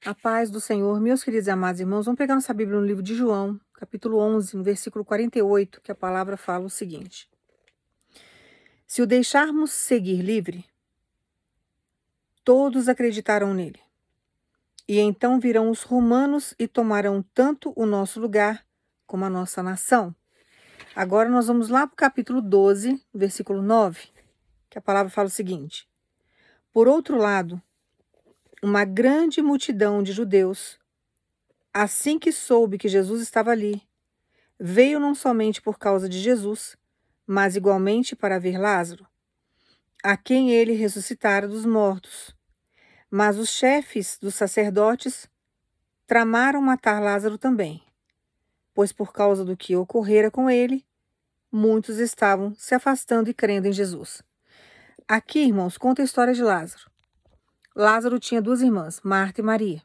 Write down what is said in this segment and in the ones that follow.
A paz do Senhor, meus queridos e amados irmãos, vamos pegar nossa Bíblia no livro de João, capítulo 11, no versículo 48, que a palavra fala o seguinte: Se o deixarmos seguir livre, todos acreditarão nele. E então virão os romanos e tomarão tanto o nosso lugar como a nossa nação. Agora nós vamos lá para o capítulo 12, versículo 9, que a palavra fala o seguinte: Por outro lado, uma grande multidão de judeus, assim que soube que Jesus estava ali, veio não somente por causa de Jesus, mas igualmente para ver Lázaro, a quem ele ressuscitara dos mortos. Mas os chefes dos sacerdotes tramaram matar Lázaro também, pois por causa do que ocorrera com ele, muitos estavam se afastando e crendo em Jesus. Aqui, irmãos, conta a história de Lázaro. Lázaro tinha duas irmãs, Marta e Maria.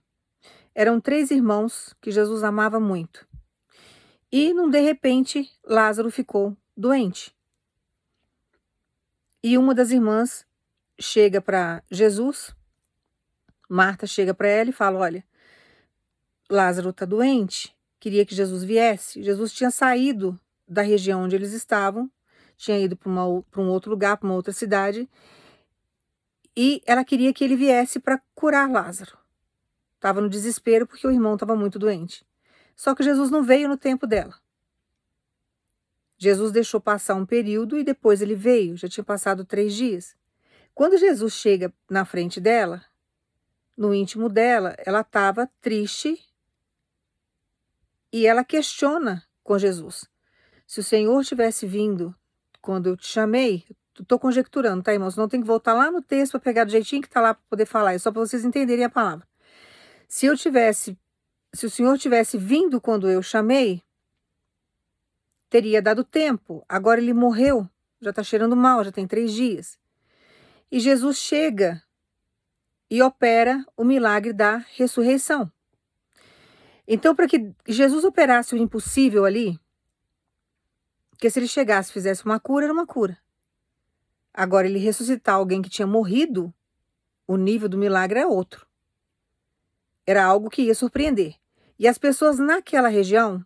Eram três irmãos que Jesus amava muito. E, de repente, Lázaro ficou doente. E uma das irmãs chega para Jesus, Marta chega para ela e fala: Olha, Lázaro está doente, queria que Jesus viesse. Jesus tinha saído da região onde eles estavam, tinha ido para um outro lugar, para uma outra cidade, e ela queria que ele viesse para curar Lázaro. Estava no desespero porque o irmão estava muito doente. Só que Jesus não veio no tempo dela. Jesus deixou passar um período e depois ele veio, já tinha passado 3 dias. Quando Jesus chega na frente dela, no íntimo dela, ela estava triste e ela questiona com Jesus. Se o Senhor tivesse vindo quando eu te chamei, estou conjecturando, tá, irmãos? Não tem que voltar lá no texto para pegar do jeitinho que está lá para poder falar, é só para vocês entenderem a palavra. Se o Senhor tivesse vindo quando eu chamei, teria dado tempo. Agora ele morreu, já está cheirando mal, já tem 3 dias. E Jesus chega e opera o milagre da ressurreição. Então, para que Jesus operasse o impossível ali, porque se ele chegasse e fizesse uma cura, era uma cura. Agora, ele ressuscitar alguém que tinha morrido, o nível do milagre é outro. Era algo que ia surpreender. E as pessoas naquela região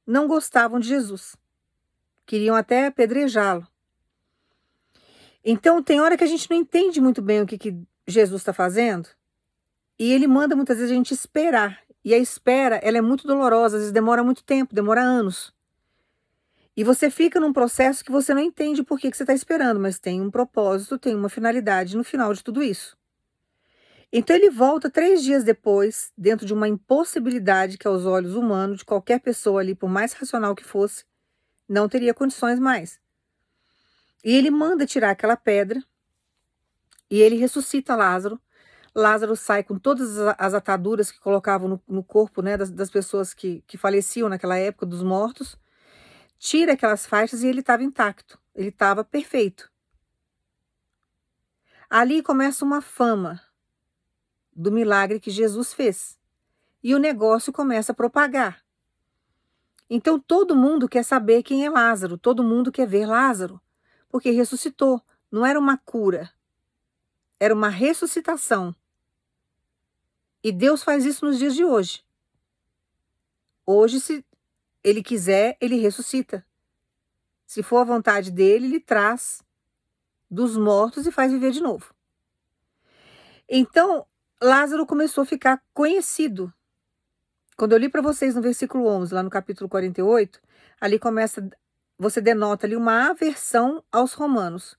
não gostavam de Jesus. Queriam até apedrejá-lo. Então, tem hora que a gente não entende muito bem o que Jesus está fazendo. E ele manda muitas vezes a gente esperar. E a espera, ela é muito dolorosa, às vezes demora muito tempo, demora anos. E você fica num processo que você não entende por que você está esperando, mas tem um propósito, tem uma finalidade no final de tudo isso. Então ele volta 3 dias depois, dentro de uma impossibilidade que aos olhos humanos, de qualquer pessoa ali, por mais racional que fosse, não teria condições mais. E ele manda tirar aquela pedra, e ele ressuscita Lázaro. Lázaro sai com todas as ataduras que colocavam no corpo, né, das pessoas que faleciam naquela época, dos mortos, tira aquelas faixas e ele estava intacto, ele estava perfeito. Ali começa uma fama do milagre que Jesus fez, e o negócio começa a propagar. Então todo mundo quer saber quem é Lázaro, todo mundo quer ver Lázaro, porque ressuscitou, não era uma cura, era uma ressuscitação. E Deus faz isso nos dias de hoje. Hoje, se ele quiser, ele ressuscita. Se for a vontade dele, ele traz dos mortos e faz viver de novo. Então, Lázaro começou a ficar conhecido. Quando eu li para vocês no versículo 11, lá no capítulo 48, ali começa, você denota ali uma aversão aos romanos.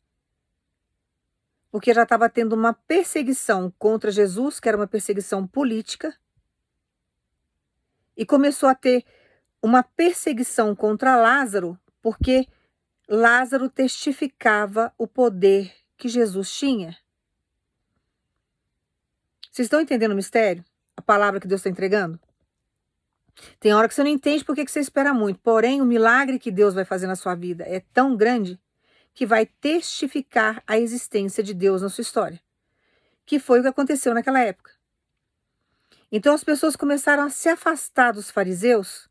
Porque já estava tendo uma perseguição contra Jesus, que era uma perseguição política, e começou a ter uma perseguição contra Lázaro, porque Lázaro testificava o poder que Jesus tinha. Vocês estão entendendo o mistério? A palavra que Deus está entregando? Tem hora que você não entende porque que você espera muito, porém o milagre que Deus vai fazer na sua vida é tão grande que vai testificar a existência de Deus na sua história, que foi o que aconteceu naquela época. Então as pessoas começaram a se afastar dos fariseus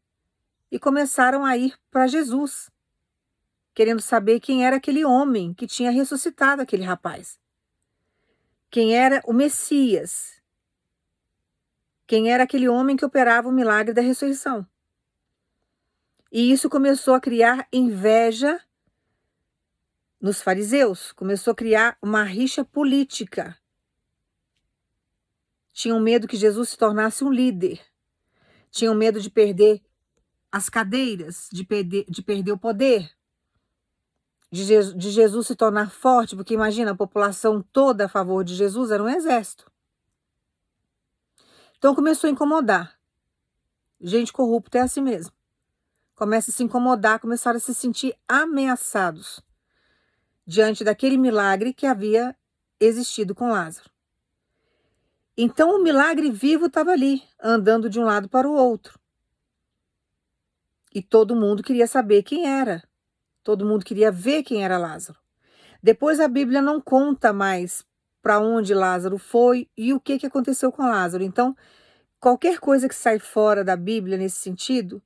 e começaram a ir para Jesus, querendo saber quem era aquele homem que tinha ressuscitado aquele rapaz. Quem era o Messias. quem era aquele homem que operava o milagre da ressurreição. E isso começou a criar inveja nos fariseus, começou a criar uma rixa política. Tinham medo que Jesus se tornasse um líder, tinham medo de perder as cadeiras, de perder o poder, de Jesus se tornar forte, porque imagina, a população toda a favor de Jesus era um exército. Então começou a incomodar. Gente corrupta é assim mesmo. Começa a se incomodar, começaram a se sentir ameaçados diante daquele milagre que havia existido com Lázaro. Então o milagre vivo estava ali, andando de um lado para o outro. E todo mundo queria saber quem era. Todo mundo queria ver quem era Lázaro. Depois a Bíblia não conta mais para onde Lázaro foi e o que aconteceu com Lázaro. Então, qualquer coisa que sai fora da Bíblia nesse sentido,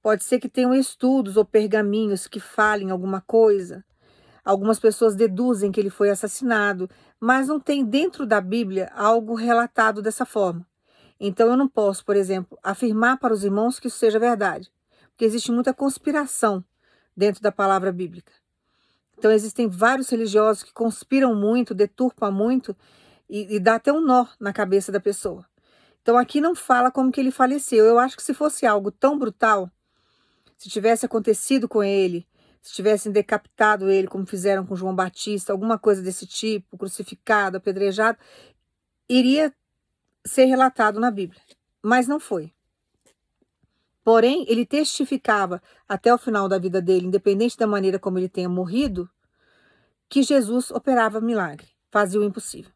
pode ser que tenham estudos ou pergaminhos que falem alguma coisa. Algumas pessoas deduzem que ele foi assassinado, mas não tem dentro da Bíblia algo relatado dessa forma. Então eu não posso, por exemplo, afirmar para os irmãos que isso seja verdade, porque existe muita conspiração dentro da palavra bíblica. Então existem vários religiosos que conspiram muito, deturpam muito e dá até um nó na cabeça da pessoa. Então aqui não fala como que ele faleceu. Eu acho que se fosse algo tão brutal, se tivesse acontecido com ele, se tivessem decapitado ele, como fizeram com João Batista, alguma coisa desse tipo, crucificado, apedrejado, iria ser relatado na Bíblia. Mas não foi. Porém, ele testificava até o final da vida dele, independente da maneira como ele tenha morrido, que Jesus operava milagre, fazia o impossível.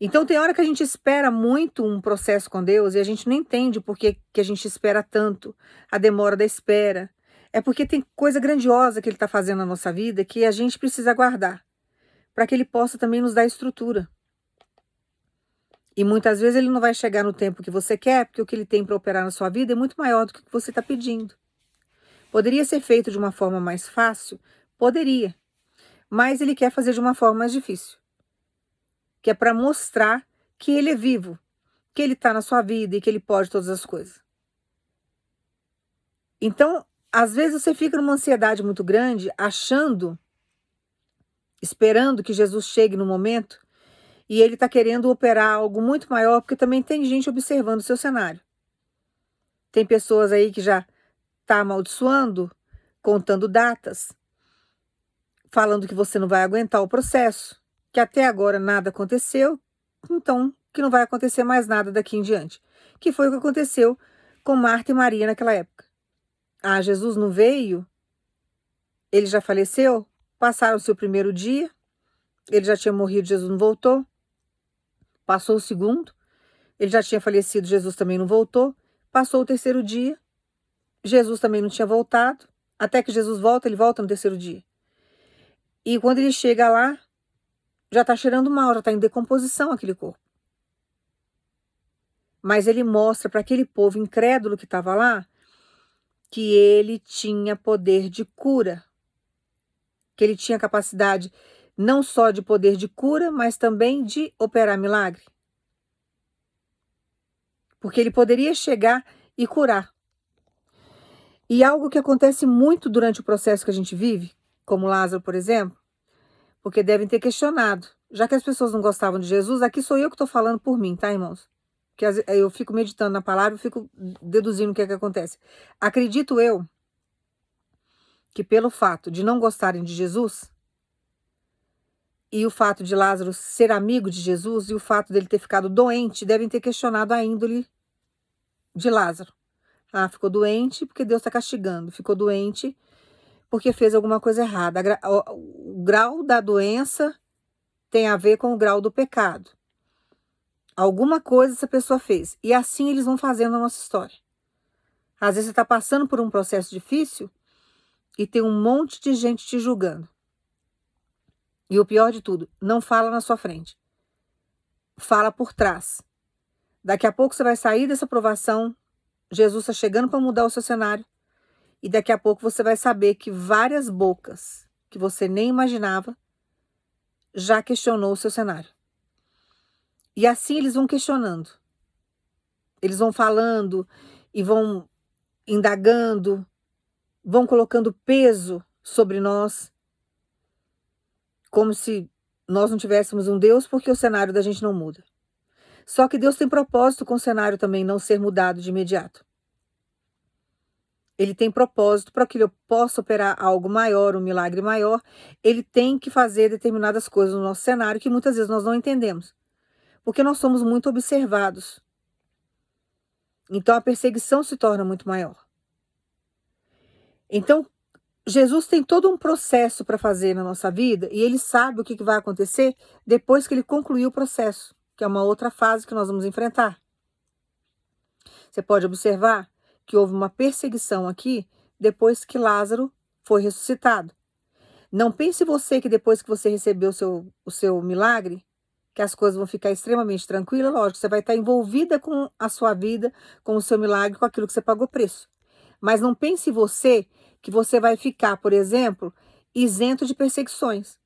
Então tem hora que a gente espera muito um processo com Deus e a gente não entende por que a gente espera tanto, a demora da espera. É porque tem coisa grandiosa que ele está fazendo na nossa vida que a gente precisa guardar, para que ele possa também nos dar estrutura. E muitas vezes ele não vai chegar no tempo que você quer, porque o que ele tem para operar na sua vida é muito maior do que o que você está pedindo. Poderia ser feito de uma forma mais fácil? Poderia. Mas ele quer fazer de uma forma mais difícil. Que é para mostrar que ele é vivo, que ele está na sua vida e que ele pode todas as coisas. Então, às vezes você fica numa ansiedade muito grande, esperando que Jesus chegue no momento, e ele está querendo operar algo muito maior, porque também tem gente observando o seu cenário. Tem pessoas aí que já está amaldiçoando, contando datas, falando que você não vai aguentar o processo, que até agora nada aconteceu, então que não vai acontecer mais nada daqui em diante. Que foi o que aconteceu com Marta e Maria naquela época. Ah, Jesus não veio? Ele já faleceu? Passaram-se o primeiro dia, ele já tinha morrido, Jesus não voltou. Passou o segundo, ele já tinha falecido, Jesus também não voltou. Passou o terceiro dia, Jesus também não tinha voltado. Até que Jesus volta, ele volta no terceiro dia. E quando ele chega lá, já está cheirando mal, já está em decomposição aquele corpo. Mas ele mostra para aquele povo incrédulo que estava lá que ele tinha poder de cura, que ele tinha capacidade não só de poder de cura, mas também de operar milagre. Porque ele poderia chegar e curar. E algo que acontece muito durante o processo que a gente vive, como Lázaro, por exemplo, porque devem ter questionado. Já que as pessoas não gostavam de Jesus, aqui sou eu que estou falando por mim, tá, irmãos? Que eu fico meditando na palavra e fico deduzindo o que é que acontece. Acredito eu que pelo fato de não gostarem de Jesus, e o fato de Lázaro ser amigo de Jesus, e o fato dele ter ficado doente, devem ter questionado a índole de Lázaro. Ah, ficou doente porque Deus está castigando. Ficou doente porque fez alguma coisa errada. O grau da doença tem a ver com o grau do pecado. Alguma coisa essa pessoa fez. E assim eles vão fazendo a nossa história. Às vezes você está passando por um processo difícil e tem um monte de gente te julgando. E o pior de tudo, não fala na sua frente. Fala por trás. Daqui a pouco você vai sair dessa provação. Jesus está chegando para mudar o seu cenário. E daqui a pouco você vai saber que várias bocas que você nem imaginava já questionou o seu cenário. E assim eles vão questionando. Eles vão falando e vão indagando, vão colocando peso sobre nós, como se nós não tivéssemos um Deus, porque o cenário da gente não muda. Só que Deus tem propósito com o cenário também não ser mudado de imediato. Ele tem propósito para que ele possa operar algo maior, um milagre maior. Ele tem que fazer determinadas coisas no nosso cenário que muitas vezes nós não entendemos, porque nós somos muito observados. Então a perseguição se torna muito maior. Então Jesus tem todo um processo para fazer na nossa vida e ele sabe o que vai acontecer depois que ele concluir o processo, que é uma outra fase que nós vamos enfrentar. Você pode observar que houve uma perseguição aqui depois que Lázaro foi ressuscitado. Não pense você que depois que você recebeu o seu milagre, que as coisas vão ficar extremamente tranquilas. Lógico, você vai estar envolvida com a sua vida, com o seu milagre, com aquilo que você pagou preço. Mas não pense você que você vai ficar, por exemplo, isento de perseguições.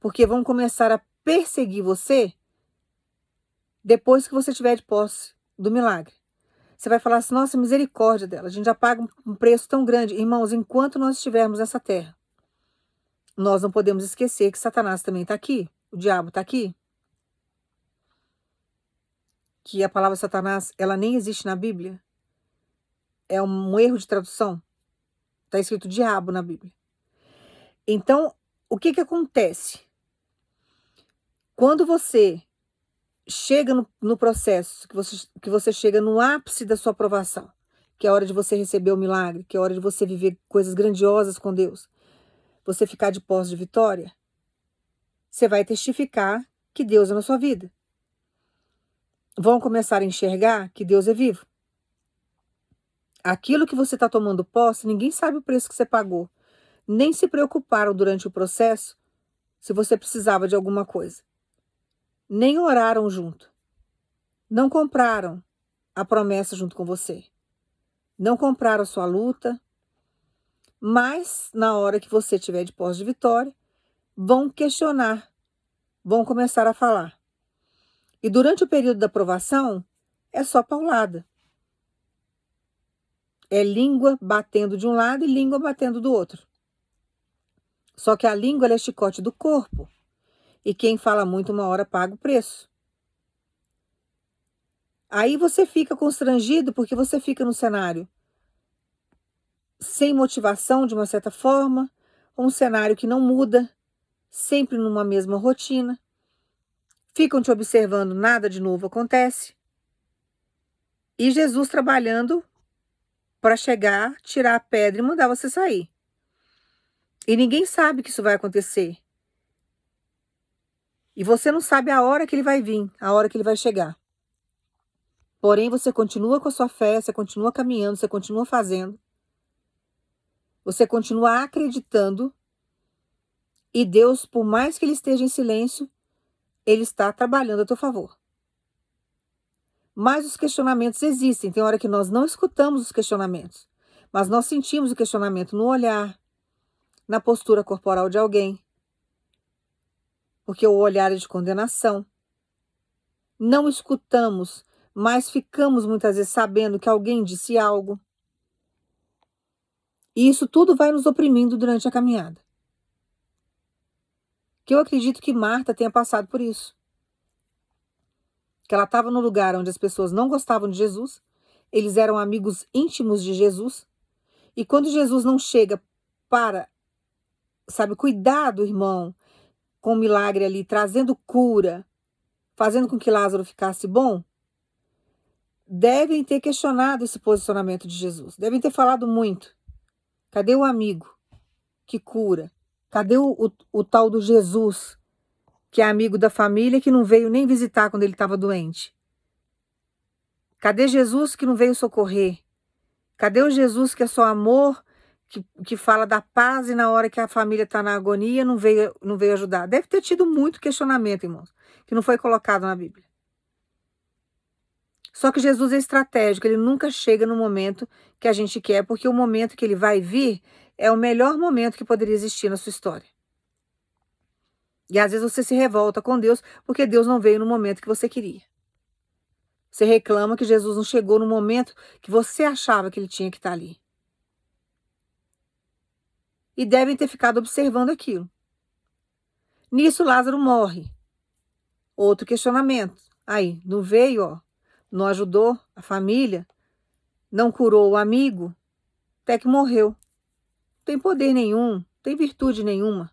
Porque vão começar a perseguir você depois que você tiver de posse do milagre. Você vai falar assim, nossa, misericórdia dela, a gente já paga um preço tão grande. Irmãos, enquanto nós estivermos nessa terra, nós não podemos esquecer que Satanás também está aqui, o diabo está aqui. Que a palavra Satanás, ela nem existe na Bíblia. É um erro de tradução. Está escrito diabo na Bíblia. Então, o que acontece? Quando você chega no processo, que você chega no ápice da sua aprovação, que é a hora de você receber o milagre, que é a hora de você viver coisas grandiosas com Deus, você ficar de posse de vitória, você vai testificar que Deus é na sua vida. Vão começar a enxergar que Deus é vivo. Aquilo que você está tomando posse, ninguém sabe o preço que você pagou. Nem se preocuparam durante o processo se você precisava de alguma coisa. Nem oraram junto. Não compraram a promessa junto com você. Não compraram a sua luta. Mas, na hora que você tiver de posse de vitória, vão questionar. Vão começar a falar. E durante o período da aprovação, é só paulada. É língua batendo de um lado e língua batendo do outro. Só que a língua é chicote do corpo. E quem fala muito uma hora paga o preço. Aí você fica constrangido porque você fica no cenário sem motivação de uma certa forma, um cenário que não muda, sempre numa mesma rotina. Ficam te observando, nada de novo acontece. E Jesus trabalhando para chegar, tirar a pedra e mandar você sair. E ninguém sabe que isso vai acontecer. E você não sabe a hora que ele vai vir, a hora que ele vai chegar. Porém, você continua com a sua fé, você continua caminhando, você continua fazendo. Você continua acreditando. E Deus, por mais que ele esteja em silêncio, ele está trabalhando a teu favor. Mas os questionamentos existem. Tem hora que nós não escutamos os questionamentos. Mas nós sentimos o questionamento no olhar, na postura corporal de alguém. Porque o olhar é de condenação. Não escutamos, mas ficamos muitas vezes sabendo que alguém disse algo. E isso tudo vai nos oprimindo durante a caminhada. Que eu acredito que Marta tenha passado por isso. Que ela estava no lugar onde as pessoas não gostavam de Jesus, eles eram amigos íntimos de Jesus, e quando Jesus não chega para, cuidar do irmão com o milagre ali, trazendo cura, fazendo com que Lázaro ficasse bom, devem ter questionado esse posicionamento de Jesus, devem ter falado muito. Cadê o amigo que cura? Cadê o tal do Jesus, que é amigo da família, que não veio nem visitar quando ele estava doente? Cadê Jesus que não veio socorrer? Cadê o Jesus que é só amor, que fala da paz e na hora que a família está na agonia não veio ajudar? Deve ter tido muito questionamento, irmãos, que não foi colocado na Bíblia. Só que Jesus é estratégico, ele nunca chega no momento que a gente quer, porque o momento que ele vai vir é o melhor momento que poderia existir na sua história. E às vezes você se revolta com Deus porque Deus não veio no momento que você queria. Você reclama que Jesus não chegou no momento que você achava que ele tinha que estar ali. E devem ter ficado observando aquilo. Nisso, Lázaro morre. Outro questionamento. Aí, não veio, ó, não ajudou a família, não curou o amigo, até que morreu. Não tem poder nenhum, não tem virtude nenhuma.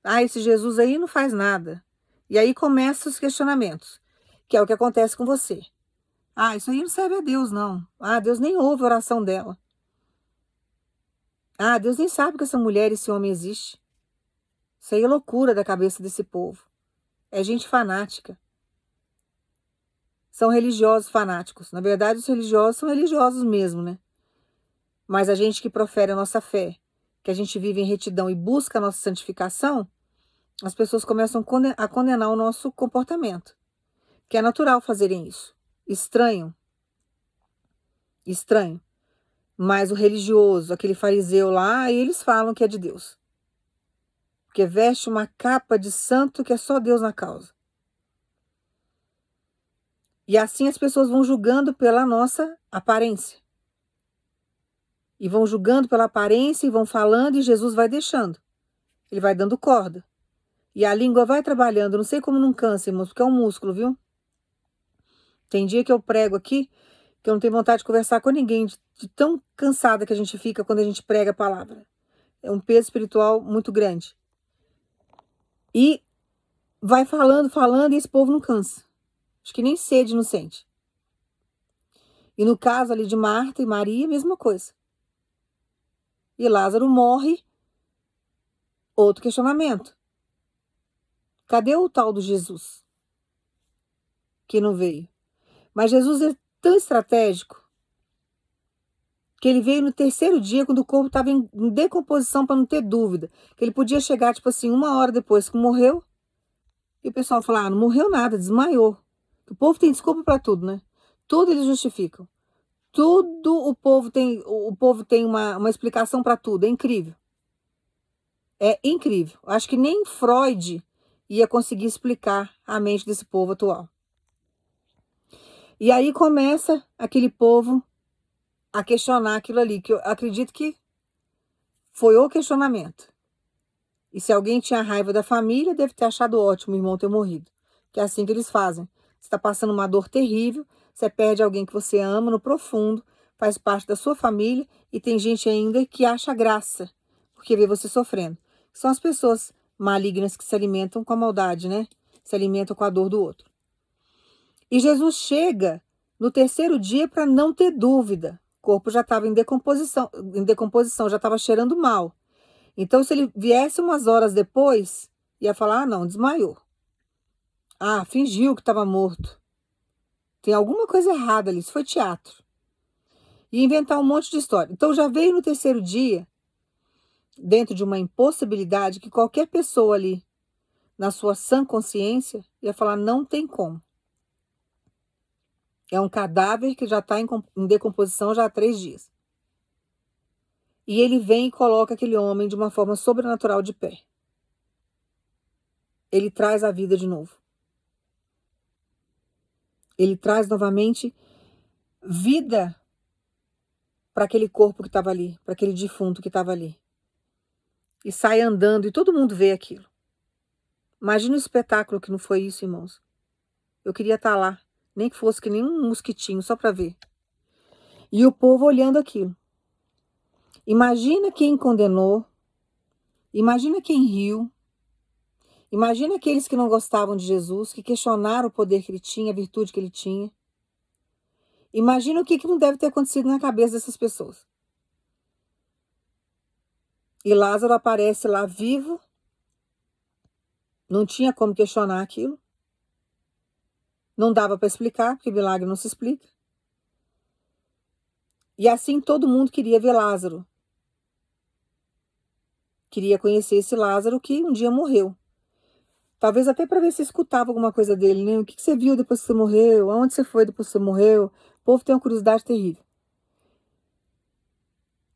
Ah, esse Jesus aí não faz nada. E aí começam os questionamentos, que é o que acontece com você. Ah, isso aí não serve a Deus, não. Ah, Deus nem ouve a oração dela. Ah, Deus nem sabe que essa mulher e esse homem existe. Isso aí é loucura da cabeça desse povo. É gente fanática. São religiosos fanáticos. Na verdade, os religiosos são religiosos mesmo, né? Mas a gente que profere a nossa fé, que a gente vive em retidão e busca a nossa santificação, as pessoas começam a condenar o nosso comportamento. Que é natural fazerem isso. Estranho. Estranho. Mas o religioso, aquele fariseu lá, eles falam que é de Deus. Porque veste uma capa de santo que é só Deus na causa. E assim as pessoas vão julgando pela nossa aparência. E vão julgando pela aparência e vão falando e Jesus vai deixando. Ele vai dando corda. E a língua vai trabalhando. Não sei como não cansa, irmãos, porque é um músculo, viu? Tem dia que eu prego aqui que eu não tenho vontade de conversar com ninguém, de tão cansada que a gente fica quando a gente prega a palavra. É um peso espiritual muito grande. E vai falando, falando, e esse povo não cansa. Acho que nem sede não sente. E no caso ali de Marta e Maria, mesma coisa. E Lázaro morre. Outro questionamento. Cadê o tal do Jesus? Que não veio. Mas Jesus é tão estratégico que ele veio no terceiro dia, quando o corpo estava em decomposição, para não ter dúvida. Que ele podia chegar, tipo assim, 1 hora depois que morreu. E o pessoal fala, não morreu nada, desmaiou. O povo tem desculpa para tudo, né? Tudo eles justificam. Tudo o povo tem uma explicação para tudo. É incrível. É incrível. Acho que nem Freud ia conseguir explicar a mente desse povo atual. E aí começa aquele povo a questionar aquilo ali, que eu acredito que foi o questionamento. E se alguém tinha raiva da família, deve ter achado ótimo o irmão ter morrido. Que é assim que eles fazem. Você está passando uma dor terrível, você perde alguém que você ama no profundo, faz parte da sua família, e tem gente ainda que acha graça, porque vê você sofrendo. São as pessoas malignas que se alimentam com a maldade, né? Se alimentam com a dor do outro. E Jesus chega no terceiro dia para não ter dúvida. O corpo já estava em decomposição, já estava cheirando mal. Então, se ele viesse umas horas depois, ia falar, não, desmaiou. Ah, fingiu que estava morto. Tem alguma coisa errada ali, isso foi teatro. E inventar um monte de história. Então, já veio no terceiro dia, dentro de uma impossibilidade, que qualquer pessoa ali, na sua sã consciência, ia falar, não tem como. É um cadáver que já está em decomposição já há 3 dias. E ele vem e coloca aquele homem de uma forma sobrenatural de pé. Ele traz a vida de novo. Ele traz novamente vida para aquele corpo que estava ali, para aquele defunto que estava ali. E sai andando e todo mundo vê aquilo. Imagina o espetáculo que não foi isso, irmãos. Eu queria estar lá, nem que fosse que nem um mosquitinho, só para ver. E o povo olhando aquilo. Imagina quem condenou, imagina quem riu, imagina aqueles que não gostavam de Jesus, que questionaram o poder que ele tinha, a virtude que ele tinha. Imagina o que não deve ter acontecido na cabeça dessas pessoas. E Lázaro aparece lá vivo, não tinha como questionar aquilo. Não dava para explicar, porque milagre não se explica. E assim todo mundo queria ver Lázaro. Queria conhecer esse Lázaro que um dia morreu. Talvez até para ver se escutava alguma coisa dele, né? O que você viu depois que você morreu? Aonde você foi depois que você morreu? O povo tem uma curiosidade terrível.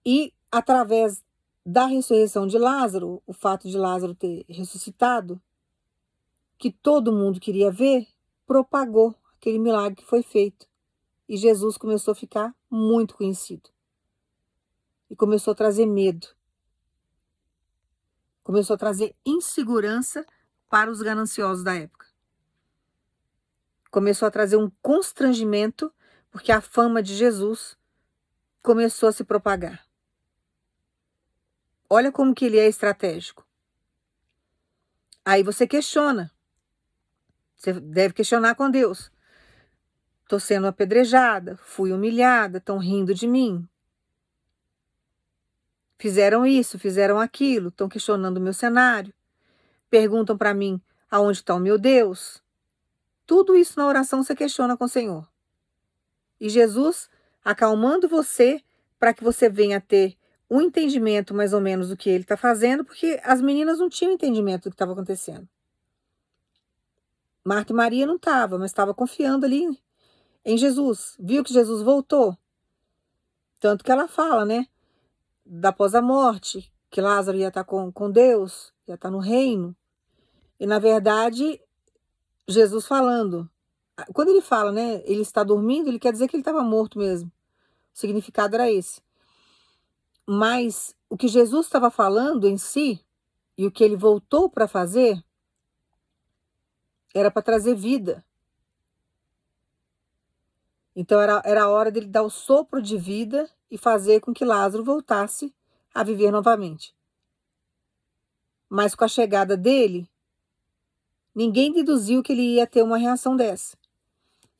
E através da ressurreição de Lázaro, o fato de Lázaro ter ressuscitado, que todo mundo queria ver, propagou aquele milagre que foi feito. E Jesus começou a ficar muito conhecido. E começou a trazer medo. Começou a trazer insegurança para os gananciosos da época. Começou a trazer um constrangimento, porque a fama de Jesus começou a se propagar. Olha como que ele é estratégico. Aí você questiona. Você deve questionar com Deus. Estou sendo apedrejada, fui humilhada, estão rindo de mim. Fizeram isso, fizeram aquilo, estão questionando o meu cenário. Perguntam para mim aonde está o meu Deus. Tudo isso na oração você questiona com o Senhor. E Jesus acalmando você para que você venha ter um entendimento mais ou menos do que ele está fazendo, porque as meninas não tinham entendimento do que estava acontecendo. Marta e Maria não estavam, mas estava confiando ali em Jesus. Viu que Jesus voltou. Tanto que ela fala, né? Da após a morte, que Lázaro ia estar com Deus, ia estar no reino. E na verdade, Jesus falando. Quando ele fala, né? Ele está dormindo, ele quer dizer que ele estava morto mesmo. O significado era esse. Mas o que Jesus estava falando em si, e o que ele voltou para fazer, era para trazer vida. Então era a hora dele dar o sopro de vida e fazer com que Lázaro voltasse a viver novamente. Mas com a chegada dele, ninguém deduziu que ele ia ter uma reação dessa.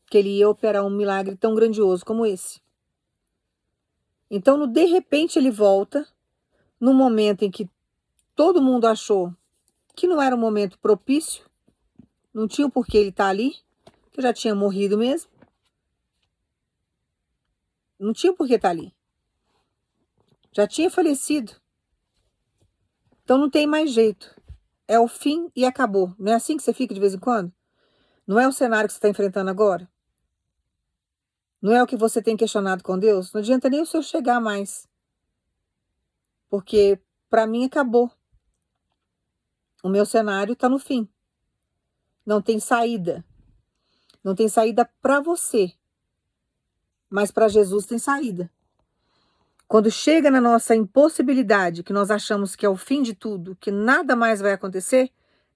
Que ele ia operar um milagre tão grandioso como esse. Então, de repente, ele volta, no momento em que todo mundo achou que não era um momento propício, não tinha o porquê ele estar ali, que já tinha morrido mesmo. Não tinha por que estar ali. Já tinha falecido. Então não tem mais jeito. É o fim e acabou. Não é assim que você fica de vez em quando? Não é o cenário que você está enfrentando agora? Não é o que você tem questionado com Deus? Não adianta nem o seu chegar mais. Porque para mim acabou. O meu cenário está no fim. Não tem saída. Não tem saída para você. Mas para Jesus tem saída. Quando chega na nossa impossibilidade, que nós achamos que é o fim de tudo, que nada mais vai acontecer,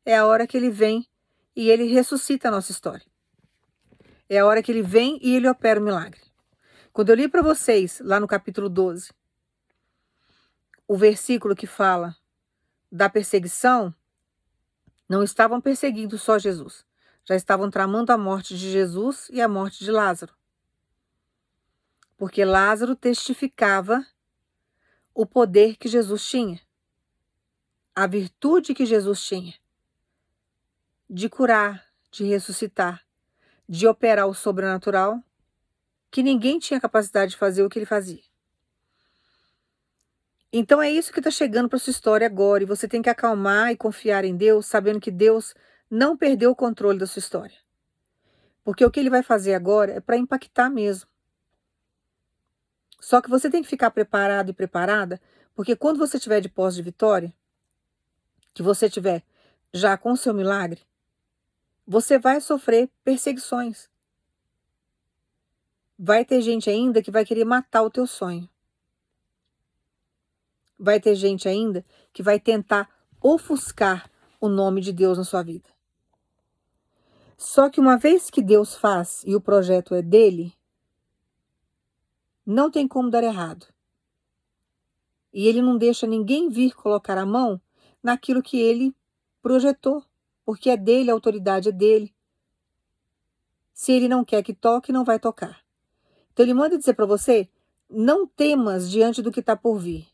é a hora que ele vem e ele ressuscita a nossa história. É a hora que ele vem e ele opera o milagre. Quando eu li para vocês, lá no capítulo 12, o versículo que fala da perseguição, não estavam perseguindo só Jesus. Já estavam tramando a morte de Jesus e a morte de Lázaro. Porque Lázaro testificava o poder que Jesus tinha. A virtude que Jesus tinha. De curar, de ressuscitar, de operar o sobrenatural, que ninguém tinha capacidade de fazer o que ele fazia. Então é isso que está chegando para sua história agora, e você tem que acalmar e confiar em Deus, sabendo que Deus não perdeu o controle da sua história. Porque o que ele vai fazer agora é para impactar mesmo. Só que você tem que ficar preparado e preparada, porque quando você estiver de posse de vitória, que você estiver já com o seu milagre, você vai sofrer perseguições. Vai ter gente ainda que vai querer matar o teu sonho. Vai ter gente ainda que vai tentar ofuscar o nome de Deus na sua vida. Só que uma vez que Deus faz e o projeto é dele, não tem como dar errado. E ele não deixa ninguém vir colocar a mão naquilo que ele projetou, porque é dele, a autoridade é dele. Se ele não quer que toque, não vai tocar. Então ele manda dizer para você, não temas diante do que está por vir.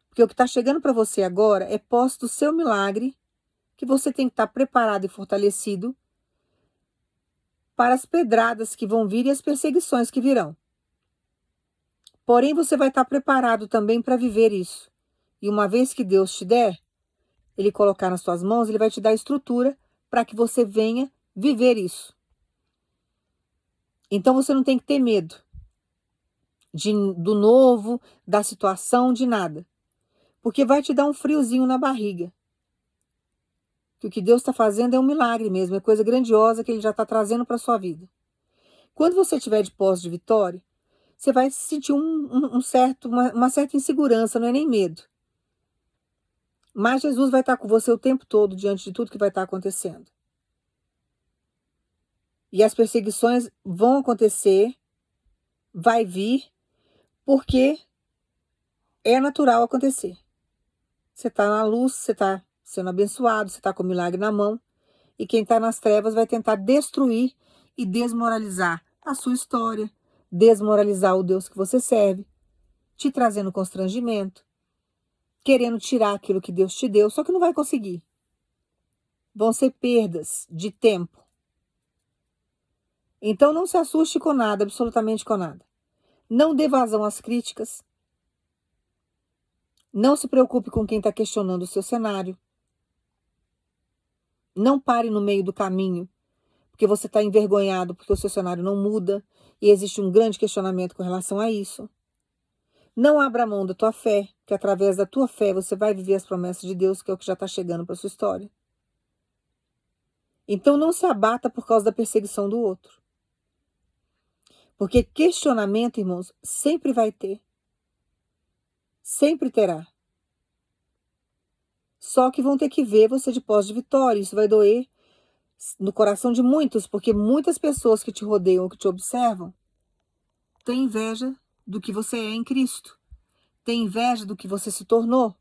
Porque o que está chegando para você agora é posse do seu milagre, que você tem que estar preparado e fortalecido para as pedradas que vão vir e as perseguições que virão. Porém, você vai estar preparado também para viver isso. E uma vez que Deus te der, ele colocar nas suas mãos, ele vai te dar estrutura para que você venha viver isso. Então você não tem que ter medo do novo, da situação, de nada. Porque vai te dar um friozinho na barriga. Que o que Deus está fazendo é um milagre mesmo, é coisa grandiosa que Ele já está trazendo para a sua vida. Quando você estiver de posse de vitória, você vai sentir uma certa insegurança, não é nem medo. Mas Jesus vai estar com você o tempo todo diante de tudo que vai estar acontecendo. E as perseguições vão acontecer, vai vir, porque é natural acontecer. Você está na luz, você está sendo abençoado, você está com o milagre na mão, e quem está nas trevas vai tentar destruir e desmoralizar a sua história, desmoralizar o Deus que você serve, te trazendo constrangimento, querendo tirar aquilo que Deus te deu, só que não vai conseguir. Vão ser perdas de tempo. Então não se assuste com nada, absolutamente com nada. Não dê vazão às críticas. Não se preocupe com quem está questionando o seu cenário. Não pare no meio do caminho, porque você está envergonhado, porque o seu cenário não muda e existe um grande questionamento com relação a isso. Não abra mão da tua fé, que através da tua fé você vai viver as promessas de Deus, que é o que já está chegando para a sua história. Então não se abata por causa da perseguição do outro. Porque questionamento, irmãos, sempre vai ter. Sempre terá. Só que vão ter que ver você de posse de vitória. Isso vai doer no coração de muitos, porque muitas pessoas que te rodeiam, que te observam, têm inveja do que você é em Cristo. Têm inveja do que você se tornou.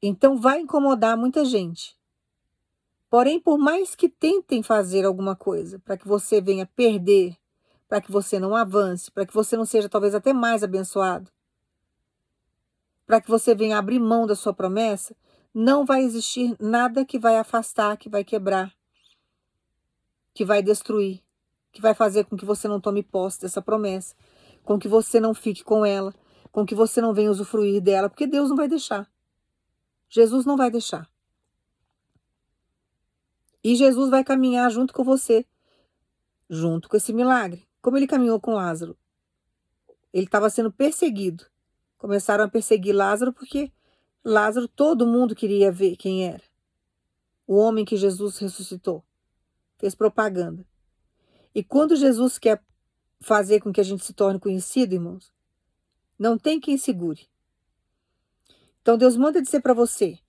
Então vai incomodar muita gente. Porém, por mais que tentem fazer alguma coisa para que você venha perder, para que você não avance, para que você não seja talvez até mais abençoado, para que você venha abrir mão da sua promessa, não vai existir nada que vai afastar, que vai quebrar, que vai destruir, que vai fazer com que você não tome posse dessa promessa, com que você não fique com ela, com que você não venha usufruir dela, porque Deus não vai deixar. Jesus não vai deixar. E Jesus vai caminhar junto com você, junto com esse milagre, como ele caminhou com Lázaro. Ele estava sendo perseguido. Começaram a perseguir Lázaro porque Lázaro, todo mundo queria ver quem era. O homem que Jesus ressuscitou. Fez propaganda. E quando Jesus quer fazer com que a gente se torne conhecido, irmãos, não tem quem segure. Então Deus manda dizer para você,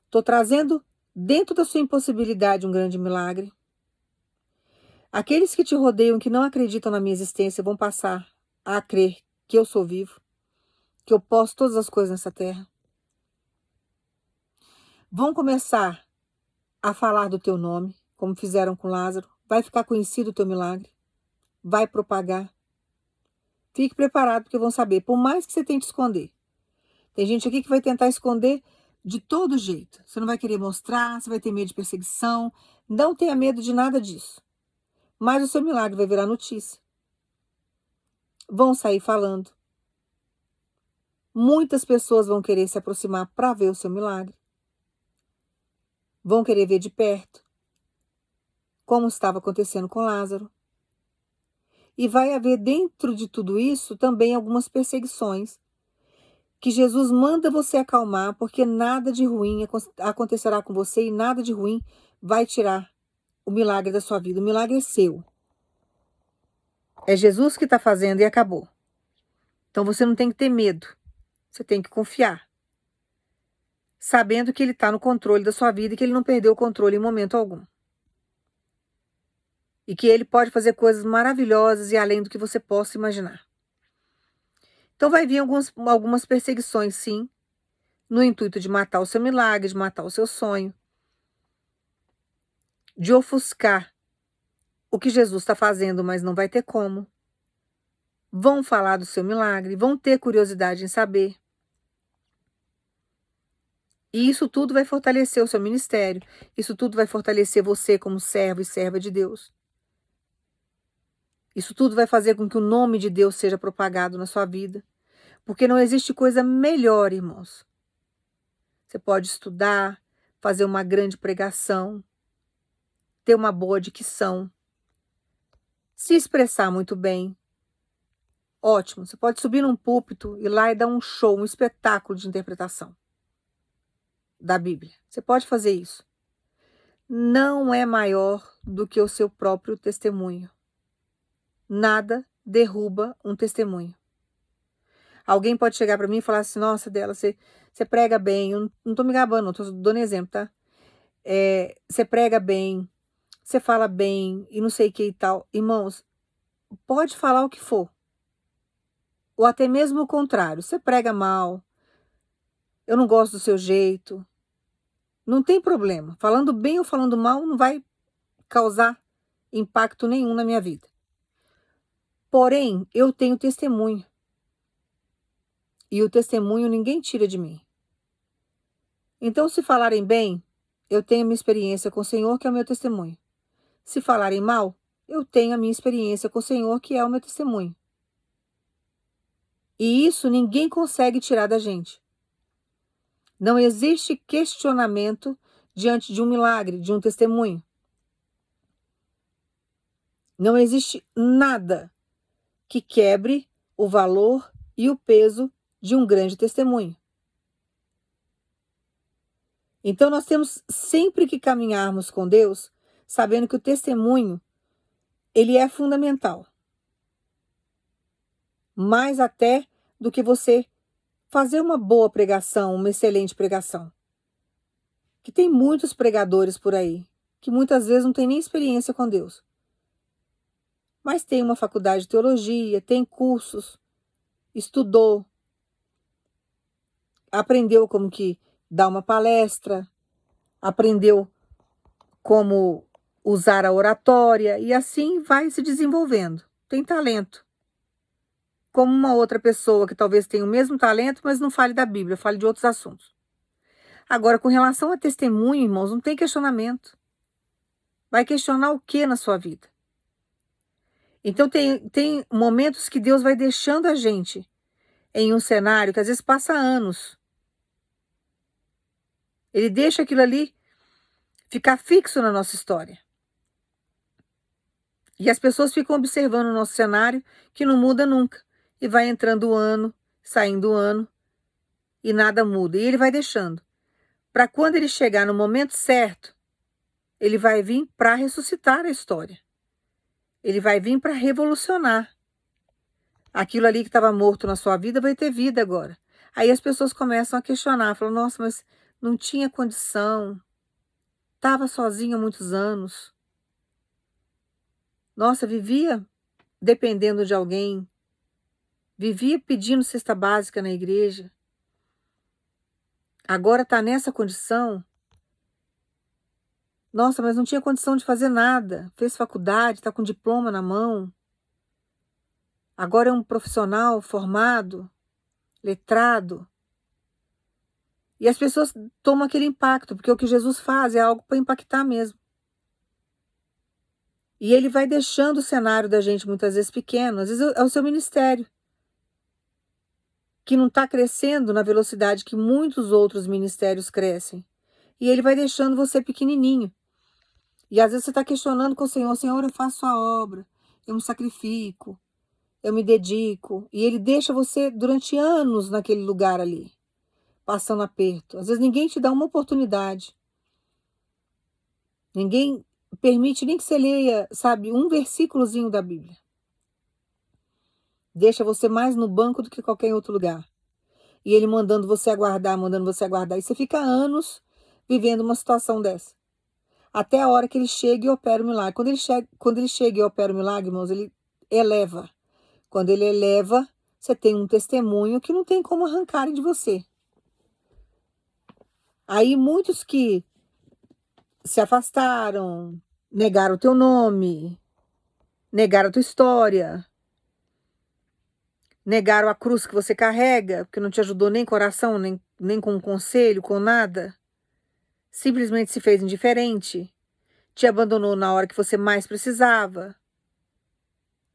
estou trazendo dentro da sua impossibilidade um grande milagre. Aqueles que te rodeiam, que não acreditam na minha existência, vão passar a crer que eu sou vivo, que eu posso todas as coisas nessa terra. Vão começar a falar do teu nome, como fizeram com Lázaro. Vai ficar conhecido o teu milagre. Vai propagar. Fique preparado, porque vão saber, por mais que você tente esconder. Tem gente aqui que vai tentar esconder de todo jeito. Você não vai querer mostrar, você vai ter medo de perseguição. Não tenha medo de nada disso. Mas o seu milagre vai virar notícia. Vão sair falando. Muitas pessoas vão querer se aproximar para ver o seu milagre. Vão querer ver de perto, como estava acontecendo com Lázaro. E vai haver dentro de tudo isso também algumas perseguições que Jesus manda você acalmar, porque nada de ruim acontecerá com você e nada de ruim vai tirar o milagre da sua vida. O milagre é seu. É Jesus que está fazendo e acabou. Então você não tem que ter medo. Você tem que confiar. Sabendo que ele está no controle da sua vida e que ele não perdeu o controle em momento algum. E que ele pode fazer coisas maravilhosas e além do que você possa imaginar. Então vai vir algumas perseguições, sim, no intuito de matar o seu milagre, de matar o seu sonho, de ofuscar o que Jesus está fazendo, mas não vai ter como. Vão falar do seu milagre, vão ter curiosidade em saber. E isso tudo vai fortalecer o seu ministério, isso tudo vai fortalecer você como servo e serva de Deus. Isso tudo vai fazer com que o nome de Deus seja propagado na sua vida. Porque não existe coisa melhor, irmãos. Você pode estudar, fazer uma grande pregação, ter uma boa dicção, se expressar muito bem, Ótimo, você pode subir num púlpito e lá e dar um show, um espetáculo de interpretação da Bíblia. Você pode fazer isso. Não é maior do que o seu próprio testemunho. Nada derruba um testemunho. Alguém pode chegar para mim e falar assim, nossa, Dela, você prega bem. Eu não estou me gabando, não, estou dando exemplo, tá? Você prega bem, você fala bem e não sei o que e tal. Irmãos, pode falar o que for. Ou até mesmo o contrário. Você prega mal, eu não gosto do seu jeito. Não tem problema. Falando bem ou falando mal não vai causar impacto nenhum na minha vida. Porém, eu tenho testemunho. E o testemunho ninguém tira de mim. Então, se falarem bem, eu tenho a minha experiência com o Senhor, que é o meu testemunho. Se falarem mal, eu tenho a minha experiência com o Senhor, que é o meu testemunho. E isso ninguém consegue tirar da gente. Não existe questionamento diante de um milagre, de um testemunho. Não existe nada que quebre o valor e o peso de um grande testemunho. Então nós temos sempre que caminharmos com Deus, sabendo que o testemunho, ele é fundamental. Mais até do que você fazer uma boa pregação, uma excelente pregação. Que tem muitos pregadores por aí, que muitas vezes não tem nem experiência com Deus. Mas tem uma faculdade de teologia, tem cursos, estudou, aprendeu como que dar uma palestra, aprendeu como usar a oratória e assim vai se desenvolvendo. Tem talento. Como uma outra pessoa que talvez tenha o mesmo talento, mas não fale da Bíblia, fale de outros assuntos. Agora, com relação a testemunho, irmãos, não tem questionamento. Vai questionar o que na sua vida? Então, tem momentos que Deus vai deixando a gente em um cenário que às vezes passa anos. Ele deixa aquilo ali ficar fixo na nossa história. E as pessoas ficam observando o nosso cenário que não muda nunca. E vai entrando o ano, saindo o ano, e nada muda. E ele vai deixando. Para quando ele chegar no momento certo, ele vai vir para ressuscitar a história. Ele vai vir para revolucionar. Aquilo ali que estava morto na sua vida vai ter vida agora. Aí as pessoas começam a questionar, falam, nossa, mas não tinha condição, estava sozinho há muitos anos. Nossa, vivia dependendo de alguém, vivia pedindo cesta básica na igreja. Agora está nessa condição. Nossa, mas não tinha condição de fazer nada. Fez faculdade, está com diploma na mão. Agora é um profissional formado, letrado. E as pessoas tomam aquele impacto, porque o que Jesus faz é algo para impactar mesmo. E ele vai deixando o cenário da gente muitas vezes pequeno, às vezes é o seu ministério, que não está crescendo na velocidade que muitos outros ministérios crescem. E ele vai deixando você pequenininho. E às vezes você está questionando com o Senhor, Senhor, eu faço a obra, eu me sacrifico, eu me dedico. E ele deixa você durante anos naquele lugar ali, passando aperto. Às vezes ninguém te dá uma oportunidade. Ninguém permite nem que você leia, sabe, um versículozinho da Bíblia. Deixa você mais no banco do que qualquer outro lugar. E ele mandando você aguardar, mandando você aguardar. E você fica anos vivendo uma situação dessa. Até a hora que ele chega e opera o milagre. Quando ele chega e opera o milagre, irmãos, ele eleva. Quando ele eleva, você tem um testemunho que não tem como arrancarem de você. Aí muitos que se afastaram, negaram o teu nome, negaram a tua história, negaram a cruz que você carrega, porque não te ajudou nem com oração, nem com um conselho, com nada. Simplesmente se fez indiferente, te abandonou na hora que você mais precisava.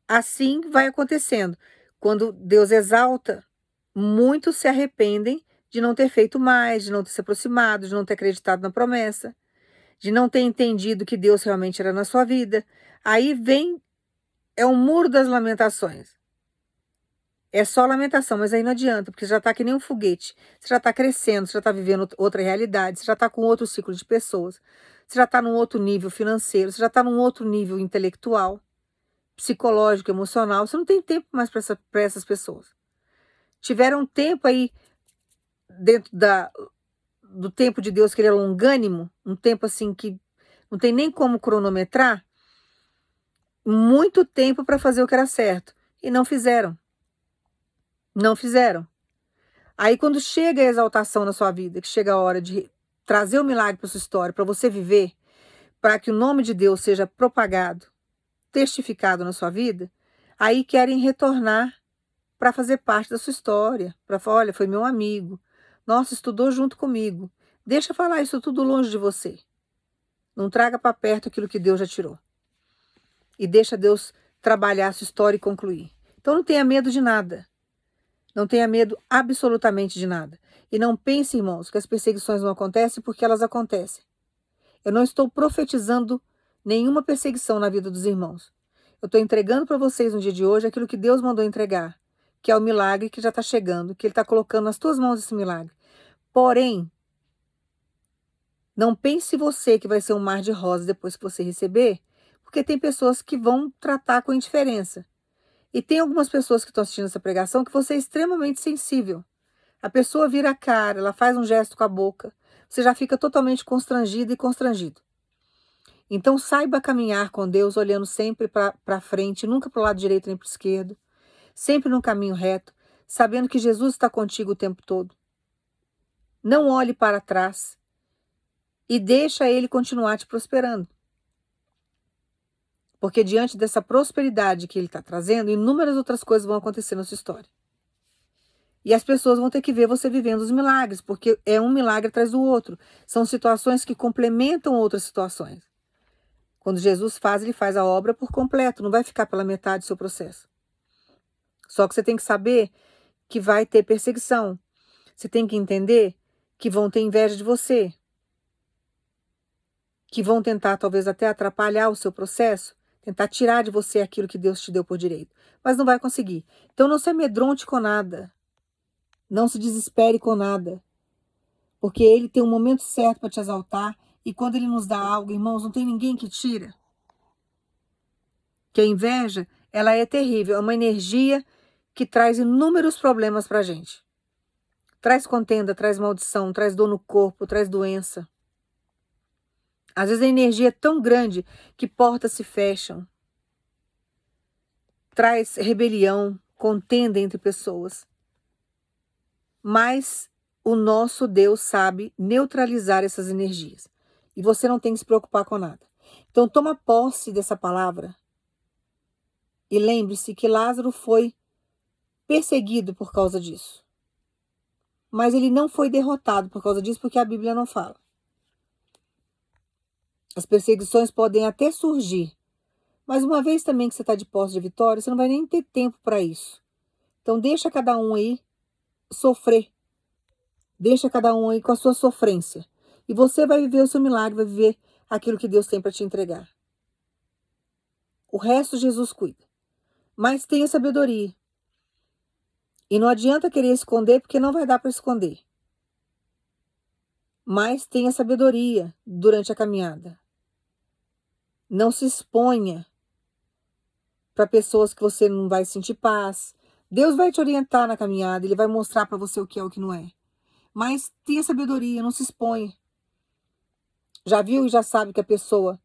Assim vai acontecendo. Quando Deus exalta, muitos se arrependem de não ter feito mais, de não ter se aproximado, de não ter acreditado na promessa, de não ter entendido que Deus realmente era na sua vida. Aí vem, é o muro das lamentações. É só lamentação, mas aí não adianta, porque você já está que nem um foguete. Você já está crescendo, você já está vivendo outra realidade, você já está com outro ciclo de pessoas, você já está num outro nível financeiro, você já está num outro nível intelectual, psicológico, emocional. Você não tem tempo mais para essas pessoas. Tiveram tempo aí dentro do tempo de Deus, que ele é longânimo, um tempo assim que não tem nem como cronometrar, muito tempo para fazer o que era certo. E não fizeram. Não fizeram. Aí quando chega a exaltação na sua vida, que chega a hora de trazer o milagre para sua história, para você viver, para que o nome de Deus seja propagado, testificado na sua vida, aí querem retornar para fazer parte da sua história, para falar, olha, foi meu amigo, nossa, estudou junto comigo. Deixa eu falar isso tudo longe de você. Não traga para perto aquilo que Deus já tirou. E deixa Deus trabalhar a sua história e concluir. Então não tenha medo de nada. Não tenha medo absolutamente de nada. E não pense, irmãos, que as perseguições não acontecem porque elas acontecem. Eu não estou profetizando nenhuma perseguição na vida dos irmãos. Eu estou entregando para vocês no dia de hoje aquilo que Deus mandou entregar, que é o milagre que já está chegando, que Ele está colocando nas tuas mãos esse milagre. Porém, não pense você que vai ser um mar de rosas depois que você receber, porque tem pessoas que vão tratar com indiferença. E tem algumas pessoas que estão assistindo essa pregação que você é extremamente sensível. A pessoa vira a cara, ela faz um gesto com a boca, você já fica totalmente constrangido e constrangido. Então saiba caminhar com Deus olhando sempre para frente, nunca para o lado direito nem para o esquerdo, sempre no caminho reto, sabendo que Jesus está contigo o tempo todo. Não olhe para trás e deixa Ele continuar te prosperando. Porque diante dessa prosperidade que Ele está trazendo, inúmeras outras coisas vão acontecer na sua história. E as pessoas vão ter que ver você vivendo os milagres, porque é um milagre atrás do outro. São situações que complementam outras situações. Quando Jesus faz, ele faz a obra por completo, não vai ficar pela metade do seu processo. Só que você tem que saber que vai ter perseguição. Você tem que entender que vão ter inveja de você, que vão tentar talvez até atrapalhar o seu processo, tentar tirar de você aquilo que Deus te deu por direito, mas não vai conseguir. Então não se amedronte com nada, não se desespere com nada, porque Ele tem um momento certo para te exaltar, e quando Ele nos dá algo, irmãos, não tem ninguém que tira. Que a inveja, ela é terrível, é uma energia que traz inúmeros problemas para a gente. Traz contenda, traz maldição, traz dor no corpo, traz doença. Às vezes a energia é tão grande que portas se fecham. Traz rebelião, contenda entre pessoas. Mas o nosso Deus sabe neutralizar essas energias. E você não tem que se preocupar com nada. Então toma posse dessa palavra. E lembre-se que Lázaro foi perseguido por causa disso. Mas ele não foi derrotado por causa disso, porque a Bíblia não fala. As perseguições podem até surgir, mas uma vez também que você está de posse de vitória, você não vai nem ter tempo para isso. Então deixa cada um aí sofrer. Deixa cada um aí com a sua sofrência. E você vai viver o seu milagre, vai viver aquilo que Deus tem para te entregar. O resto Jesus cuida. Mas tenha sabedoria. E não adianta querer esconder, porque não vai dar para esconder. Mas tenha sabedoria durante a caminhada. Não se exponha para pessoas que você não vai sentir paz. Deus vai te orientar na caminhada, Ele vai mostrar para você o que é o que não é. Mas tenha sabedoria, não se exponha. Já viu e já sabe que a pessoa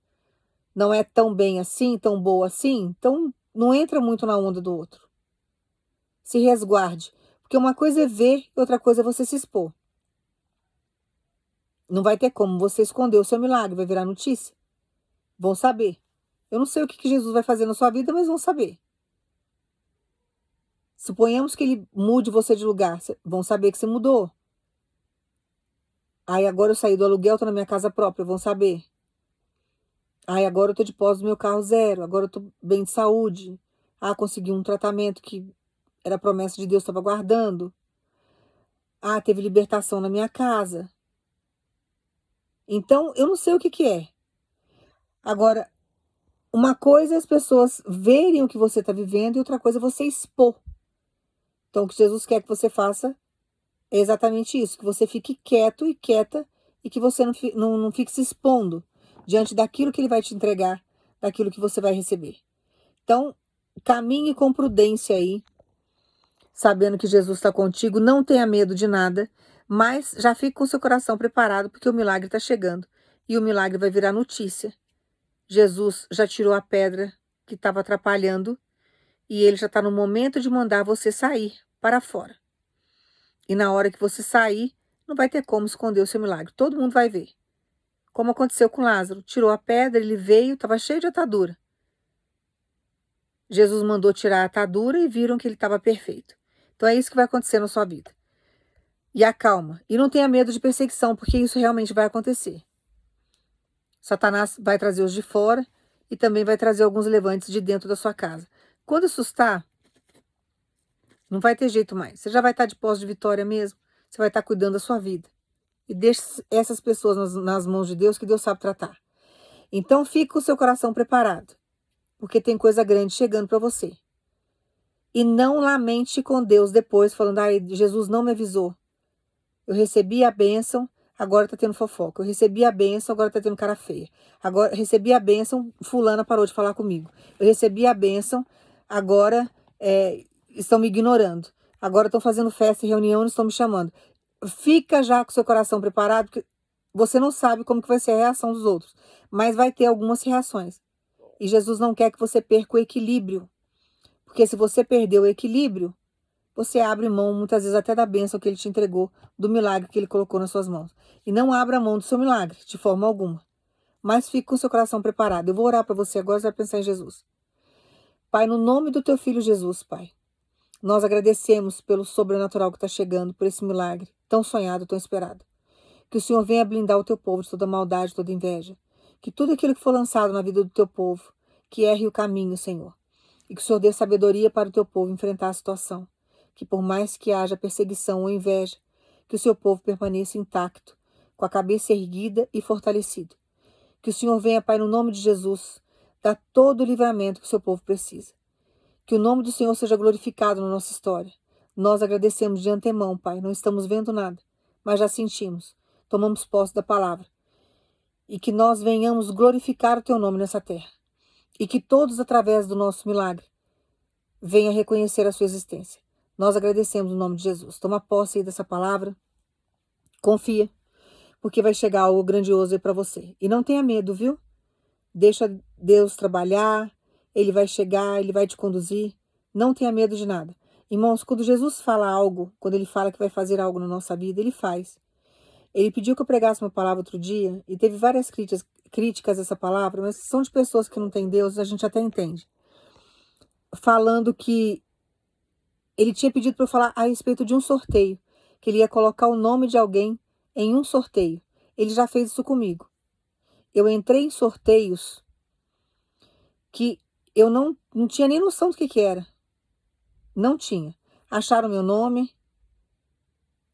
não é tão bem assim, tão boa assim? Então não entra muito na onda do outro. Se resguarde. Porque uma coisa é ver e outra coisa é você se expor. Não vai ter como você esconder o seu milagre, vai virar notícia. Vão saber. Eu não sei o que Jesus vai fazer na sua vida, mas vão saber. Suponhamos que ele mude você de lugar, vão saber que você mudou. Aí agora eu saí do aluguel, tô na minha casa própria, vão saber. Aí agora eu tô de posse do meu carro zero, agora eu tô bem de saúde. Ah, consegui um tratamento que era promessa de Deus, estava guardando. Ah, teve libertação na minha casa. Então, eu não sei o que que é. Agora, uma coisa é as pessoas verem o que você está vivendo e outra coisa é você expor. Então, o que Jesus quer que você faça é exatamente isso, que você fique quieto e quieta e que você não fique se expondo diante daquilo que ele vai te entregar, daquilo que você vai receber. Então, caminhe com prudência aí, sabendo que Jesus está contigo, não tenha medo de nada, mas já fique com seu coração preparado, porque o milagre está chegando e o milagre vai virar notícia. Jesus já tirou a pedra que estava atrapalhando e ele já está no momento de mandar você sair para fora. E na hora que você sair, não vai ter como esconder o seu milagre. Todo mundo vai ver. Como aconteceu com Lázaro. Tirou a pedra, ele veio, estava cheio de atadura. Jesus mandou tirar a atadura e viram que ele estava perfeito. Então é isso que vai acontecer na sua vida. E acalma. E não tenha medo de perseguição, porque isso realmente vai acontecer. Satanás vai trazer os de fora e também vai trazer alguns levantes de dentro da sua casa. Quando assustar, não vai ter jeito mais. Você já vai estar de posse de vitória mesmo. Você vai estar cuidando da sua vida. E deixe essas pessoas nas mãos de Deus, que Deus sabe tratar. Então fique com o seu coração preparado, porque tem coisa grande chegando para você. E não lamente com Deus depois, falando, Jesus não me avisou. Eu recebi a bênção, agora tá tendo fofoca. Eu recebi a bênção, agora tá tendo cara feia. Agora recebi a bênção, fulana parou de falar comigo. Eu recebi a bênção, agora estão me ignorando. Agora estão fazendo festa e reunião e estão me chamando. Fica já com seu coração preparado, porque você não sabe como que vai ser a reação dos outros, mas vai ter algumas reações. E Jesus não quer que você perca o equilíbrio, porque se você perder o equilíbrio, você abre mão muitas vezes até da bênção que ele te entregou, do milagre que ele colocou nas suas mãos. E não abra mão do seu milagre, de forma alguma. Mas fique com seu coração preparado. Eu vou orar para você agora, você vai pensar em Jesus. Pai, no nome do teu filho Jesus, Pai, nós agradecemos pelo sobrenatural que está chegando, por esse milagre tão sonhado, tão esperado. Que o Senhor venha blindar o teu povo de toda maldade, toda inveja. Que tudo aquilo que for lançado na vida do teu povo, que erre o caminho, Senhor. E que o Senhor dê sabedoria para o teu povo enfrentar a situação. Que por mais que haja perseguição ou inveja, que o seu povo permaneça intacto, com a cabeça erguida e fortalecido. Que o Senhor venha, Pai, no nome de Jesus, dar todo o livramento que o seu povo precisa. Que o nome do Senhor seja glorificado na nossa história. Nós agradecemos de antemão, Pai. Não estamos vendo nada, mas já sentimos. Tomamos posse da palavra. E que nós venhamos glorificar o teu nome nessa terra. E que todos, através do nosso milagre, venham reconhecer a sua existência. Nós agradecemos no nome de Jesus. Toma posse aí dessa palavra. Confia, porque vai chegar algo grandioso aí para você. E não tenha medo, viu? Deixa Deus trabalhar. Ele vai chegar, ele vai te conduzir. Não tenha medo de nada. Irmãos, quando Jesus fala algo, quando ele fala que vai fazer algo na nossa vida, ele faz. Ele pediu que eu pregasse uma palavra outro dia, e teve várias críticas a essa palavra, mas são de pessoas que não têm Deus, a gente até entende. Falando que ele tinha pedido para eu falar a respeito de um sorteio, que ele ia colocar o nome de alguém em um sorteio. Ele já fez isso comigo. Eu entrei em sorteios que eu não tinha nem noção do que era. Não tinha. Acharam meu nome,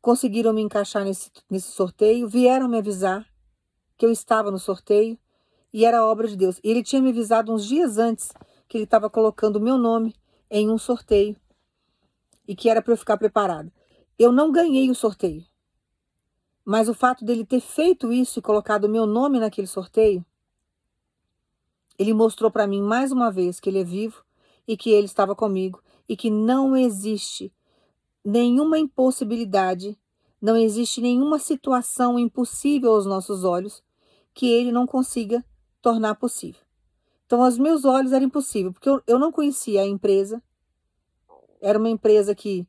conseguiram me encaixar nesse sorteio, vieram me avisar que eu estava no sorteio e era obra de Deus. E ele tinha me avisado uns dias antes que ele estava colocando o meu nome em um sorteio e que era para eu ficar preparada. Eu não ganhei o sorteio, mas o fato dele ter feito isso e colocado o meu nome naquele sorteio, ele mostrou para mim mais uma vez que ele é vivo e que ele estava comigo e que não existe nenhuma impossibilidade, não existe nenhuma situação impossível aos nossos olhos que ele não consiga tornar possível. Então, aos meus olhos era impossível, porque eu não conhecia a empresa. Era uma empresa que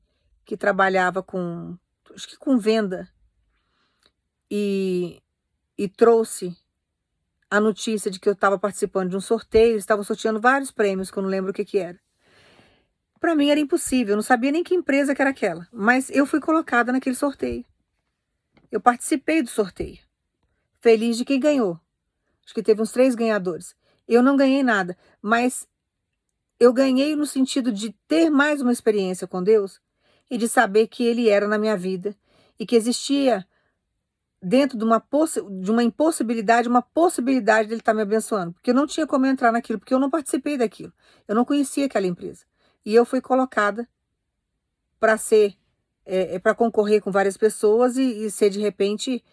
trabalhava acho que com venda e trouxe a notícia de que eu estava participando de um sorteio, estava sorteando vários prêmios, que eu não lembro o que era. Para mim era impossível, eu não sabia nem que empresa que era aquela, mas eu fui colocada naquele sorteio. Eu participei do sorteio, feliz de quem ganhou. Acho que teve uns 3 ganhadores. Eu não ganhei nada, mas eu ganhei no sentido de ter mais uma experiência com Deus e de saber que Ele era na minha vida e que existia dentro de uma impossibilidade, uma possibilidade dele estar me abençoando, porque eu não tinha como entrar naquilo, porque eu não participei daquilo, eu não conhecia aquela empresa. E eu fui colocada para ser, para concorrer com várias pessoas e ser de repente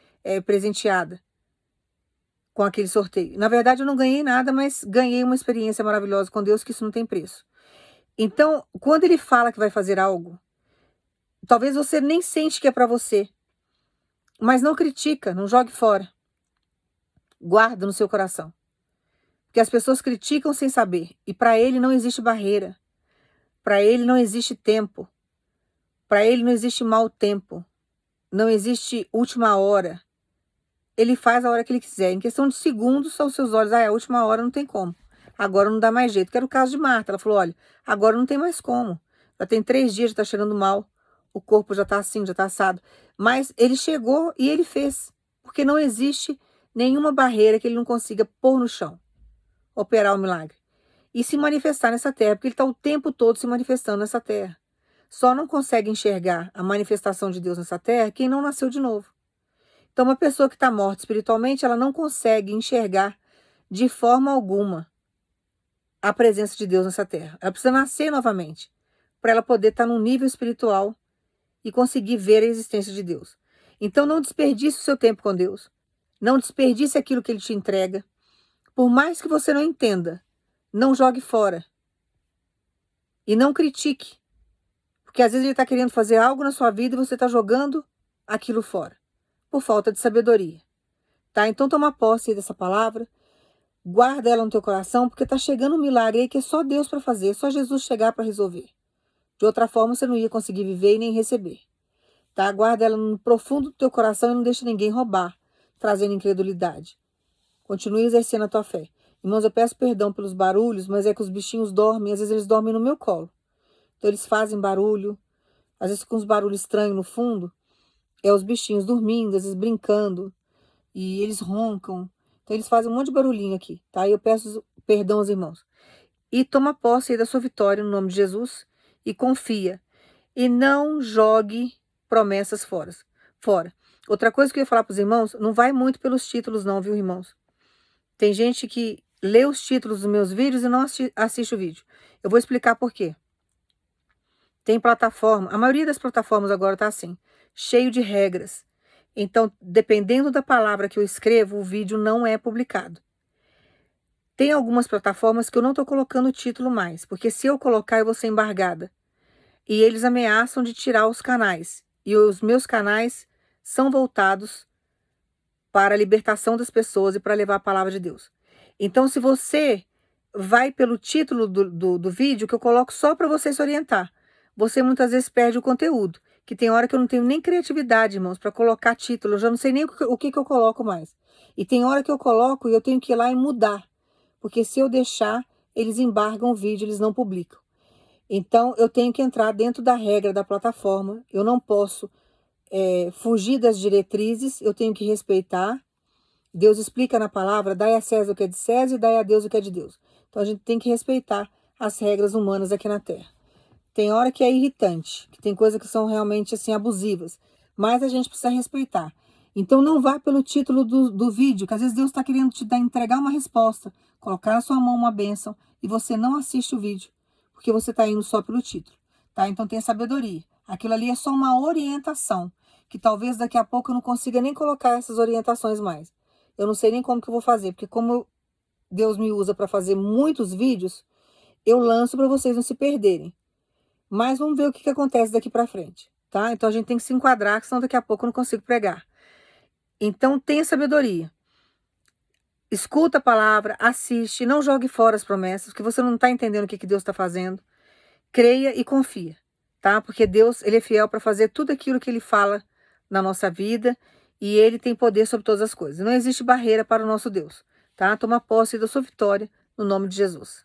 presenteada com aquele sorteio. Na verdade, eu não ganhei nada, mas ganhei uma experiência maravilhosa com Deus, que isso não tem preço. Então, quando ele fala que vai fazer algo, talvez você nem sente que é para você, mas não critica, não jogue fora. Guarda no seu coração. Porque as pessoas criticam sem saber, e para ele não existe barreira. Para ele não existe tempo. Para ele não existe mau tempo. Não existe última hora. Ele faz a hora que ele quiser. Em questão de segundos, aos seus olhos, a última hora não tem como. Agora não dá mais jeito. Que era o caso de Marta. Ela falou, olha, agora não tem mais como. Já tem 3 dias, já está cheirando mal. O corpo já está assim, já está assado. Mas ele chegou e ele fez. Porque não existe nenhuma barreira que ele não consiga pôr no chão. Operar o milagre. E se manifestar nessa terra. Porque ele está o tempo todo se manifestando nessa terra. Só não consegue enxergar a manifestação de Deus nessa terra quem não nasceu de novo. Então, uma pessoa que está morta espiritualmente, ela não consegue enxergar de forma alguma a presença de Deus nessa terra. Ela precisa nascer novamente para ela poder estar num nível espiritual e conseguir ver a existência de Deus. Então, não desperdice o seu tempo com Deus. Não desperdice aquilo que Ele te entrega. Por mais que você não entenda, não jogue fora. E não critique. Porque às vezes Ele está querendo fazer algo na sua vida e você está jogando aquilo fora. Por falta de sabedoria. Tá? Então toma posse dessa palavra. Guarda ela no teu coração, porque está chegando um milagre aí que é só Deus para fazer. É só Jesus chegar para resolver. De outra forma, você não ia conseguir viver e nem receber. Tá? Guarda ela no profundo do teu coração e não deixa ninguém roubar, trazendo incredulidade. Continue exercendo a tua fé. Irmãos, eu peço perdão pelos barulhos, mas é que os bichinhos dormem, às vezes eles dormem no meu colo. Então eles fazem barulho, às vezes com uns barulhos estranhos no fundo, é os bichinhos dormindo, às vezes brincando, e eles roncam. Então eles fazem um monte de barulhinho aqui, tá? E eu peço perdão aos irmãos. E toma posse aí da sua vitória no nome de Jesus e confia. E não jogue promessas fora. Outra coisa que eu ia falar para os irmãos, não vai muito pelos títulos não, viu, irmãos? Tem gente que lê os títulos dos meus vídeos e não assiste o vídeo. Eu vou explicar por quê. Tem plataforma, a maioria das plataformas agora tá assim, cheio de regras. Então, dependendo da palavra que eu escrevo, o vídeo não é publicado. Tem algumas plataformas que eu não estou colocando o título mais, porque se eu colocar eu vou ser embargada. E eles ameaçam de tirar os canais. E os meus canais são voltados para a libertação das pessoas e para levar a palavra de Deus. Então, se você vai pelo título do vídeo, que eu coloco só para você se orientar, você muitas vezes perde o conteúdo. Que tem hora que eu não tenho nem criatividade, irmãos, para colocar título. Eu já não sei nem o que eu coloco mais. E tem hora que eu coloco e eu tenho que ir lá e mudar. Porque se eu deixar, eles embargam o vídeo, eles não publicam. Então, eu tenho que entrar dentro da regra da plataforma. Eu não posso fugir das diretrizes, eu tenho que respeitar. Deus explica na palavra, dai a César o que é de César e dai a Deus o que é de Deus. Então, a gente tem que respeitar as regras humanas aqui na Terra. Tem hora que é irritante, que tem coisas que são realmente assim abusivas, mas a gente precisa respeitar. Então não vá pelo título do vídeo, que às vezes Deus está querendo te entregar uma resposta, colocar na sua mão uma bênção e você não assiste o vídeo, porque você está indo só pelo título, tá? Então tenha sabedoria. Aquilo ali é só uma orientação, que talvez daqui a pouco eu não consiga nem colocar essas orientações mais. Eu não sei nem como que eu vou fazer, porque como Deus me usa para fazer muitos vídeos, eu lanço para vocês não se perderem. Mas vamos ver o que acontece daqui para frente, tá? Então a gente tem que se enquadrar, senão daqui a pouco eu não consigo pregar. Então tenha sabedoria. Escuta a palavra, assiste, não jogue fora as promessas, porque você não está entendendo o que Deus está fazendo. Creia e confia, tá? Porque Deus, Ele é fiel para fazer tudo aquilo que Ele fala na nossa vida e Ele tem poder sobre todas as coisas. Não existe barreira para o nosso Deus, tá? Toma posse da sua vitória no nome de Jesus.